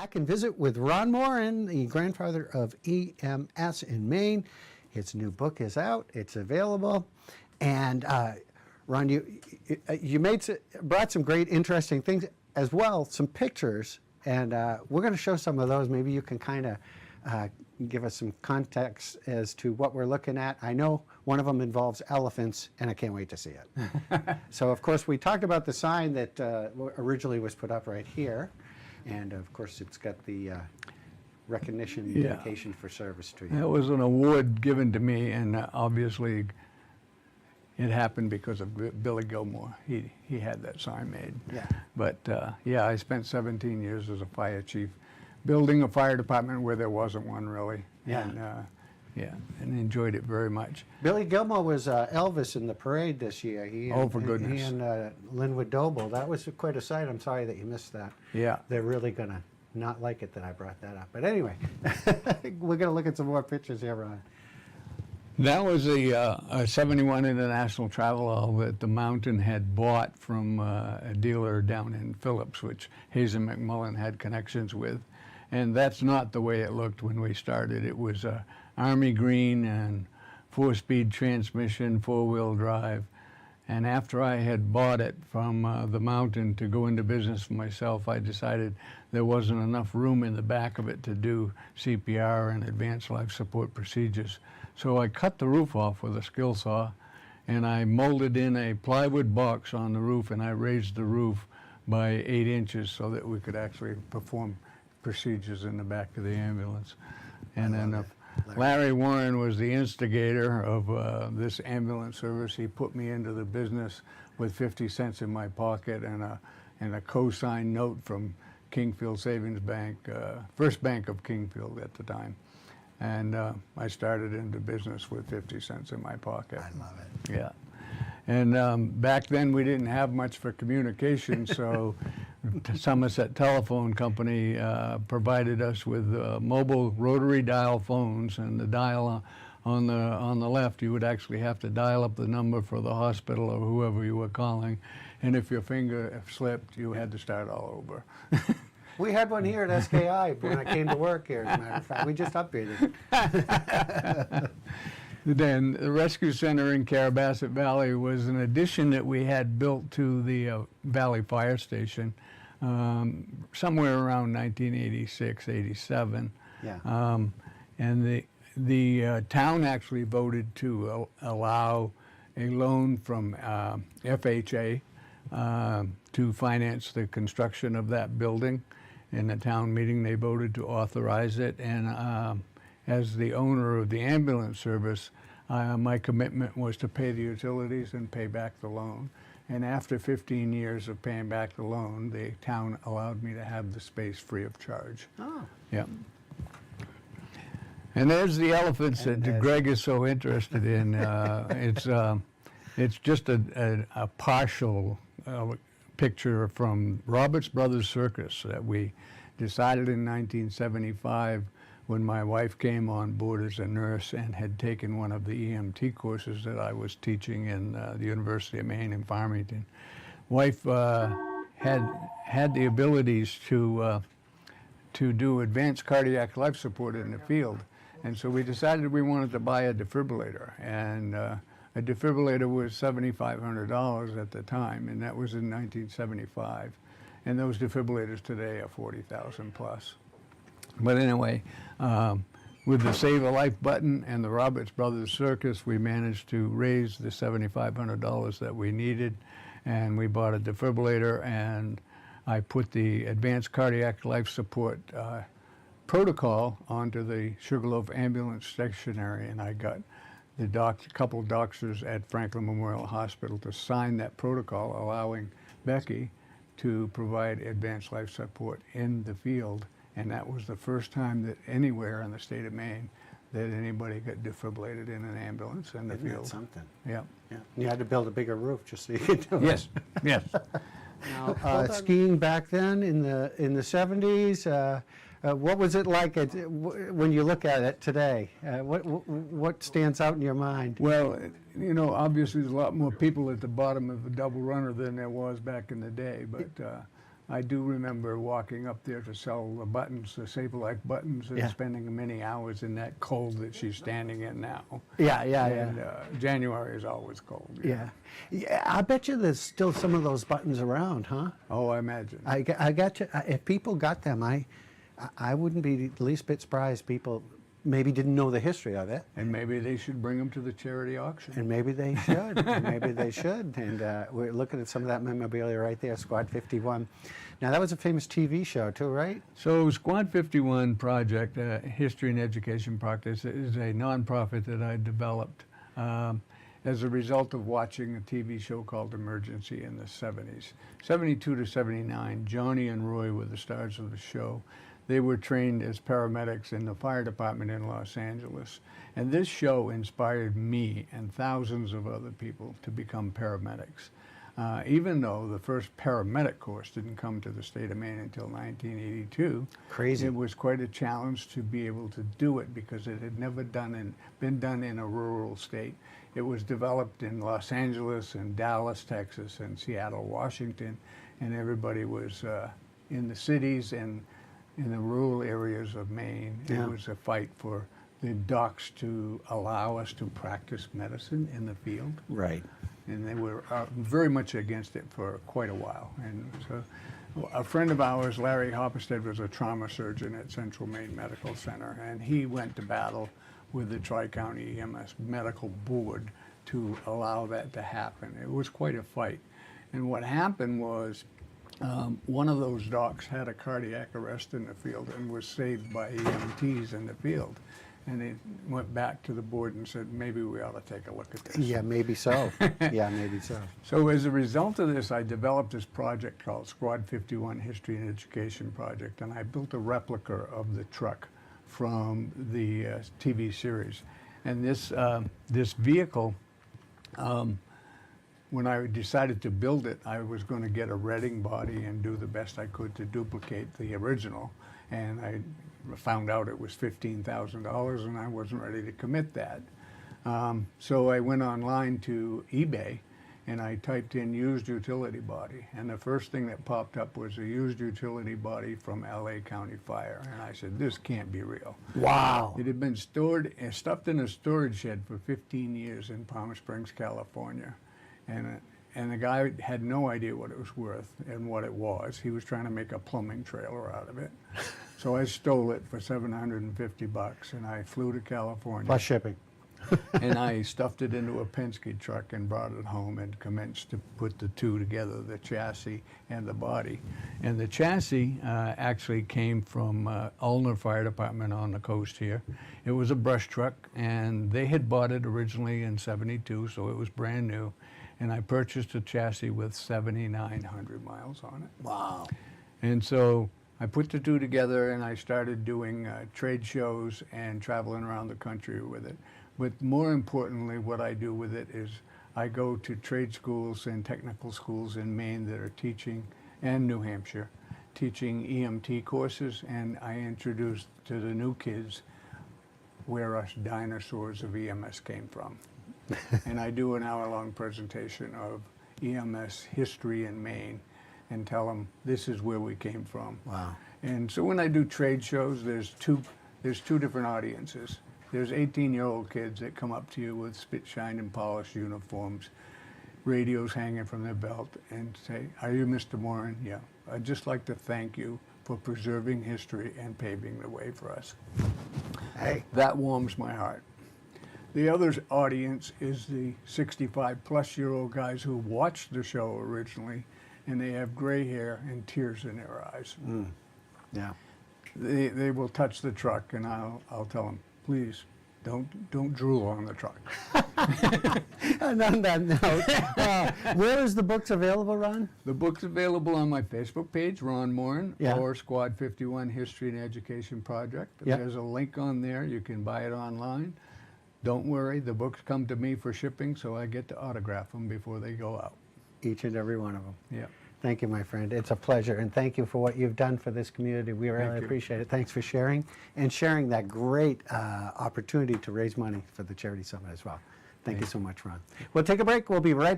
back and visit with Ron Morin, the grandfather of EMS in Maine. His new book is out. It's available. And Ron, you brought some great, interesting things as well, some pictures. And we're going to show some of those. Maybe you can kind of give us some context as to what we're looking at. I know one of them involves elephants, and I can't wait to see it. So, of course, we talked about the sign that originally was put up right here. And, of course, it's got the recognition, dedication for service to you. That was an award given to me, and obviously it happened because of Billy Gilmore. He had that sign made. Yeah. But, yeah, I spent 17 years as a fire chief, building a fire department where there wasn't one, really. Yeah. And, and enjoyed it very much. Billy Gilmore was Elvis in the parade this year. Oh, for goodness. He and Linwood Doble. That was quite a sight. I'm sorry that you missed that. Yeah. They're really going to not like it that I brought that up. But anyway, we're going to look at some more pictures here, Ron. That was a 71 International Travelall that the Mountain had bought from a dealer down in Phillips, which Hazen McMullen had connections with. And that's not the way it looked when we started. It was Army green and 4-speed transmission, 4-wheel drive. And after I had bought it from the Mountain to go into business for myself, I decided there wasn't enough room in the back of it to do CPR and advanced life support procedures. So I cut the roof off with a skill saw, and I molded in a plywood box on the roof, and I raised the roof by 8 inches so that we could actually perform procedures in the back of the ambulance. And then Larry Warren was the instigator of this ambulance service. He put me into the business with 50 cents in my pocket and a co-signed note from Kingfield Savings Bank, First Bank of Kingfield at the time. And I started into business with 50 cents in my pocket. I love it. Yeah. And back then we didn't have much for communication, so Somerset Telephone Company provided us with mobile rotary dial phones, and the dial on the left, you would actually have to dial up the number for the hospital or whoever you were calling, and if your finger slipped, you had to start all over. We had one here at SKI when I came to work here, as a matter of fact. We just upgraded it. Then the Rescue Center in Carabasset Valley was an addition that we had built to the Valley Fire Station somewhere around 1986, 87. Yeah. And the town actually voted to allow a loan from FHA to finance the construction of that building. In the town meeting, they voted to authorize it, and as the owner of the ambulance service, my commitment was to pay the utilities and pay back the loan. And after 15 years of paying back the loan, the town allowed me to have the space free of charge. Oh. Yeah. And there's the elephants that Greg is so interested in. It's just a partial picture from Roberts Brothers Circus that we decided in 1975 when my wife came on board as a nurse and had taken one of the EMT courses that I was teaching in the University of Maine in Farmington. Wife had the abilities to do advanced cardiac life support in the field, and so we decided we wanted to buy a defibrillator, and a defibrillator was $7,500 at the time, and that was in 1975. And those defibrillators today are $40,000 plus. But anyway, with the Save a Life button and the Roberts Brothers Circus, we managed to raise the $7,500 that we needed, and we bought a defibrillator, and I put the advanced cardiac life support protocol onto the Sugarloaf ambulance stationary, and I got the couple doctors at Franklin Memorial Hospital to sign that protocol, allowing Becky to provide advanced life support in the field. And that was the first time that anywhere in the state of Maine that anybody got defibrillated in an ambulance in the Isn't field. that something? Yeah. Yeah. You had to build a bigger roof just so you could do it. Yes. Yes. Now, skiing back then in the 70s, what was it like when you look at it today? What stands out in your mind? Well, you know, obviously there's a lot more people at the bottom of the double runner than there was back in the day, but I do remember walking up there to sell the buttons, the Save Life buttons, and Yeah. spending many hours in that cold that she's standing in now. Yeah, yeah, And yeah. January is always cold. Yeah. Yeah, I bet you there's still some of those buttons around, huh? Oh, I imagine. I got you. If people got them, I wouldn't be the least bit surprised people maybe didn't know the history of it. And maybe they should bring them to the charity auction. And maybe they should. And maybe they should. And we're looking at some of that memorabilia right there, Squad 51. Now, that was a famous TV show, too, right? So Squad 51 Project, History and Education Practice, is a nonprofit that I developed as a result of watching a TV show called Emergency in the 70s. 72 to 79, Johnny and Roy were the stars of the show. They were trained as paramedics in the fire department in Los Angeles. And this show inspired me and thousands of other people to become paramedics. Even though the first paramedic course didn't come to the state of Maine until 1982. Crazy. It was quite a challenge to be able to do it because it had never been done in a rural state. It was developed in Los Angeles and Dallas, Texas, and Seattle, Washington, and everybody was in the cities and in the rural areas of Maine. Yeah. It was a fight for the docs to allow us to practice medicine in the field. Right. And they were very much against it for quite a while. And so a friend of ours, Larry Hopperstead, was a trauma surgeon at Central Maine Medical Center, and he went to battle with the Tri-County EMS Medical Board to allow that to happen. It was quite a fight. And what happened was one of those docs had a cardiac arrest in the field and was saved by EMTs in the field. And they went back to the board and said, maybe we ought to take a look at this. Yeah, maybe so. Yeah, maybe so. So as a result of this, I developed this project called Squad 51 History and Education Project, and I built a replica of the truck from the TV series. And this vehicle, when I decided to build it, I was going to get a Redding body and do the best I could to duplicate the original. And I found out it was $15,000, and I wasn't ready to commit that. So I went online to eBay, and I typed in used utility body. And the first thing that popped up was a used utility body from LA County Fire. And I said, this can't be real. Wow. It had been stuffed in a storage shed for 15 years in Palm Springs, California. And the guy had no idea what it was worth and what it was. He was trying to make a plumbing trailer out of it. So I stole it for $750, and I flew to California. Plus shipping. And I stuffed it into a Penske truck and brought it home and commenced to put the two together, the chassis and the body. And the chassis actually came from Ulner Fire Department on the coast here. It was a brush truck, and they had bought it originally in '72, so it was brand new. And I purchased a chassis with 7,900 miles on it. Wow. And so I put the two together, and I started doing trade shows and traveling around the country with it. But more importantly, what I do with it is I go to trade schools and technical schools in Maine that are teaching, and New Hampshire, teaching EMT courses, and I introduce to the new kids where us dinosaurs of EMS came from. And I do an hour-long presentation of EMS history in Maine and tell them this is where we came from. Wow. And so when I do trade shows, there's two different audiences. There's 18-year-old kids that come up to you with spit, shine, and polished uniforms, radios hanging from their belt, and say, are you Mr. Morin? Yeah. I'd just like to thank you for preserving history and paving the way for us. Hey. That warms my heart. The other audience is the 65-plus-year-old guys who watched the show originally, and they have gray hair and tears in their eyes. Yeah. They will touch the truck, and I'll tell them, please, don't drool on the truck. And on that note, where is the books available, Ron? The book's available on my Facebook page, Ron Morin, Yeah. or Squad 51 History and Education Project. Yeah. There's a link on there. You can buy it online. Don't worry, the books come to me for shipping, so I get to autograph them before they go out. Each and every one of them. Yeah. Thank you, my friend. It's a pleasure, and thank you for what you've done for this community. We really you. appreciate it. Thanks for sharing, and sharing that great opportunity to raise money for the Charity Summit as well. Thank you so much, Ron. We'll take a break. We'll be right back.